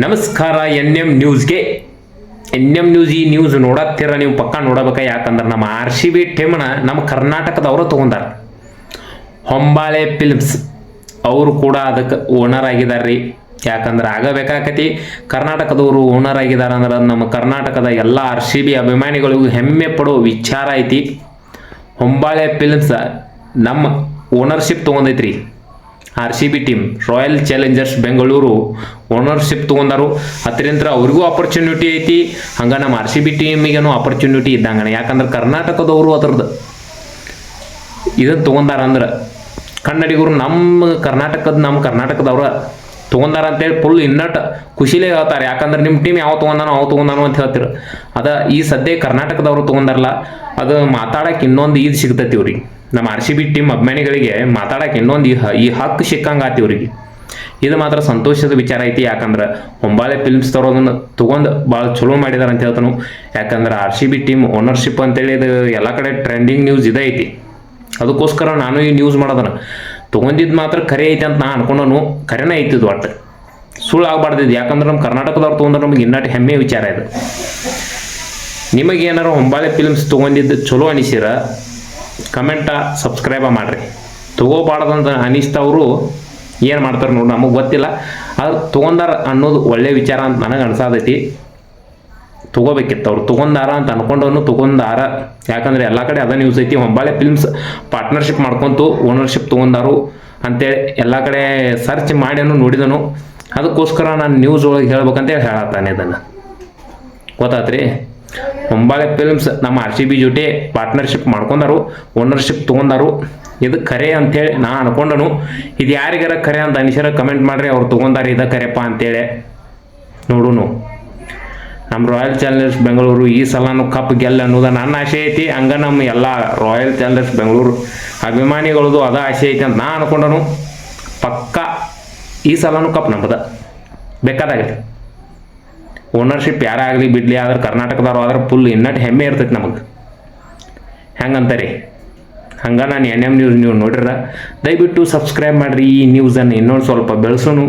ನಮಸ್ಕಾರ ಎನ್.ಎಂ ನ್ಯೂಸ್ಗೆ. ಎನ್.ಎಂ ನ್ಯೂಸ್ ಈ ನ್ಯೂಸ್ ನೋಡತ್ತೀರ ನೀವು ಪಕ್ಕ ನೋಡಬೇಕ. ಯಾಕಂದ್ರೆ ನಮ್ಮ RCB ಟೀಮ್ನ ನಮ್ಮ ಕರ್ನಾಟಕದವರು ತಗೊಂಡಾರ. ಹೊಂಬಾಳೆ ಫಿಲ್ಮ್ಸ್ ಅವರು ಕೂಡ ಅದಕ್ಕೆ ಓನರ್ ಆಗಿದ್ದಾರೆ. ಯಾಕಂದ್ರೆ ಆಗಬೇಕಾಕತಿ ಕರ್ನಾಟಕದವರು ಓನರ್ ಆಗಿದ್ದಾರೆ ಅಂದ್ರೆ ನಮ್ಮ ಕರ್ನಾಟಕದ ಎಲ್ಲ RCB ಅಭಿಮಾನಿಗಳಿಗೂ ಹೆಮ್ಮೆ ಪಡೋ ವಿಚಾರ ಐತಿ. ಹೊಂಬಾಳೆ ಫಿಲ್ಮ್ಸ್ ನಮ್ಮ ಓನರ್ಶಿಪ್ ತೊಗೊಂಡೈತ್ರಿ. RCB team Royal Challengers Bengaluru ownership ತೊಗೊಂಡಾರು. ಅದರಿಂದ ಅವ್ರಿಗೂ ಆಪರ್ಚುನಿಟಿ ಐತಿ, ಹಂಗೆ ನಮ್ಮ RCB ಟೀಮಿಗೇನು ಆಪರ್ಚುನಿಟಿ ಇದ್ದಂಗನೆ. ಯಾಕಂದ್ರೆ ಕರ್ನಾಟಕದವರು ಅದ್ರದ್ದು ಇದನ್ನು ತೊಗೊಂಡಾರ ಅಂದ್ರೆ ಕನ್ನಡಿಗರು ನಮ್ಮ ಕರ್ನಾಟಕದವ್ರ ತೊಗೊಂಡಾರ ಅಂತೇಳಿ ಫುಲ್ ಇನ್ನಟ್ ಖುಷಿಲೇ ಹೇಳ್ತಾರೆ. ಯಾಕಂದ್ರೆ ನಿಮ್ಮ ಟೀಮ್ ಯಾವ ತೊಗೊಂಡಾನು ಅಂತ ಹೇಳ್ತೀರ. ಈ ಸದ್ಯ ಕರ್ನಾಟಕದವರು ತೊಗೊಂಡಾರಲ್ಲ, ಅದು ಮಾತಾಡಕ್ಕೆ ಇನ್ನೊಂದು ಇದು ಸಿಗ್ತೈತಿ ಇವ್ರಿಗೆ. ನಮ್ಮ RCB ಟೀಮ್ ಅಭಿಮಾನಿಗಳಿಗೆ ಮಾತಾಡಕ್ಕೆ ಇನ್ನೊಂದು ಈ ಹಕ್ಕು ಸಿಕ್ಕಂಗೆ ಆತಿ ಇವ್ರಿಗೆ. ಇದು ಮಾತ್ರ ಸಂತೋಷದ ವಿಚಾರ ಐತಿ. ಯಾಕಂದ್ರೆ ಹೊಂಬಾಳೆ ಫಿಲ್ಮ್ಸ್ ತರೋದನ್ನು ತೊಗೊಂಡು ಭಾಳ ಚಲೋ ಮಾಡಿದಾರೆ ಅಂತ ಹೇಳ್ತಾನು. ಯಾಕಂದ್ರೆ RCB ಟೀಮ್ ಓನರ್ಶಿಪ್ ಅಂತೇಳಿ ಇದು ಎಲ್ಲ ಕಡೆ ಟ್ರೆಂಡಿಂಗ್ ನ್ಯೂಸ್ ಇದೆ ಐತಿ. ಅದಕ್ಕೋಸ್ಕರ ನಾನು ಈ ನ್ಯೂಸ್ ಮಾಡೋದನ್ನ ತೊಗೊಂಡಿದ್ದು ಮಾತ್ರ ಖರೆ ಐತಿ ಅಂತ ನಾ ಅನ್ಕೊಂಡನು. ಖರೇನೇ ಐತಿದ್ದು ಒಟ್ಟು ಸುಳ್ಳು ಆಗ್ಬಾರ್ದಿದ್ದು. ಯಾಕಂದ್ರೆ ನಮ್ಮ ಕರ್ನಾಟಕದವ್ರು ತೊಗೊಂಡ್ರೆ ನಮಗೆ ಇನ್ನಟ್ಟು ಹೆಮ್ಮೆ ವಿಚಾರ ಇದು. ನಿಮಗೇನಾರು ಹೊಂಬಾಳೆ ಫಿಲ್ಮ್ಸ್ ತೊಗೊಂಡಿದ್ದು ಚಲೋ ಅನಿಸಿರ ಕಮೆಂಟ ಸಬ್ಸ್ಕ್ರೈಬ ಮಾಡಿರಿ. ತೊಗೋಬಾರ್ದಂತ ಅನಿಸ್ತವರು ಏನು ಮಾಡ್ತಾರೆ ನೋಡಿ, ನಮಗೆ ಗೊತ್ತಿಲ್ಲ. ಅದು ತೊಗೊಂಡಾರ ಅನ್ನೋದು ಒಳ್ಳೆ ವಿಚಾರ ಅಂತ ನನಗೆ ಅನ್ಸಾದೈತಿ. ತೊಗೋಬೇಕಿತ್ತು, ಅವ್ರು ತೊಗೊಂಡಾರ ಅಂತ ಅನ್ಕೊಂಡವನು ತೊಗೊಂಡಾರ. ಯಾಕಂದ್ರೆ ಎಲ್ಲ ಕಡೆ ಅದ ನ್ಯೂಸ್ ಐತಿ. ಹೊಂಬಾಳೆ ಫಿಲ್ಮ್ಸ್ ಪಾರ್ಟ್ನರ್ಶಿಪ್ ಮಾಡ್ಕೊಂತು ಓನರ್ಶಿಪ್ ತೊಗೊಂಡಾರು ಅಂತೇಳಿ ಎಲ್ಲ ಕಡೆ ಸರ್ಚ್ ಮಾಡ್ಯಾನು ನೋಡಿದನು. ಅದಕ್ಕೋಸ್ಕರ ನಾನು ನ್ಯೂಸ್ ಒಳಗೆ ಹೇಳ್ಬೇಕಂತೇಳಿ ಹೇಳತ್ತಾನೆ. ಇದನ್ನು ಗೊತ್ತಾತ್ರಿ. ಹೊಂಬಾಳೆ ಫಿಲ್ಮ್ಸ್ ನಮ್ಮ RCB ಜೊತೆ ಪಾರ್ಟ್ನರ್ಶಿಪ್ ಮಾಡ್ಕೊಂಡಾರು, ಓನರ್ಶಿಪ್ ತೊಗೊಂಡಾರು. ಇದು ಖರೆ ಅಂಥೇಳಿ ನಾ ಅನ್ಕೊಂಡನು. ಇದು ಯಾರಿಗಾರ ಖರೆ ಅಂತ ಅನಿಸಿರ ಕಮೆಂಟ್ ಮಾಡ್ರಿ. ಅವ್ರು ತೊಗೊಂಡಾರ ಇದ ಖರೆಪ್ಪ ಅಂತೇಳಿ ನೋಡುನು. ನಮ್ಮ ರಾಯಲ್ ಚಾಲೆಂಜರ್ಸ್ ಬೆಂಗಳೂರು ಈ ಸಲನೂ ಕಪ್ ಗೆಲ್ಲ ಅನ್ನೋದು ನನ್ನ ಆಸೆ ಐತಿ. ಹಂಗೆ ನಮ್ಮ ಎಲ್ಲ ರಾಯಲ್ ಚಾಲೆಂಜರ್ಸ್ ಬೆಂಗಳೂರು ಅಭಿಮಾನಿಗಳದು ಅದ ಆಸೆ ಐತಿ ಅಂತ ನಾ ಅನ್ಕೊಂಡನು. ಪಕ್ಕ ಈ ಸಲನೂ ಕಪ್ ನಮ್ಮದ ಬೇಕಾದಾಗಲಿ. ಓನರ್ಶಿಪ್ ಯಾರೇ ಆಗಲಿ ಬಿಡಲಿ, ಆದ್ರೆ ಕರ್ನಾಟಕದವ್ರು ಆದ್ರೆ ಫುಲ್ ಇನ್ನಟ್ಟು ಹೆಮ್ಮೆ ಇರ್ತೈತಿ ನಮಗೆ. ಹೆಂಗಂತಾರೆ ಹಂಗೆ ನಾನು ಎನ್.ಎಂ ನ್ಯೂಸ್ ನೀವು ನೋಡಿರ ದಯವಿಟ್ಟು ಸಬ್ಸ್ಕ್ರೈಬ್ ಮಾಡಿರಿ. ಈ ನ್ಯೂಸನ್ನು ಇನ್ನೊಂದು ಸ್ವಲ್ಪ ಬೆಳೆಸೋನು.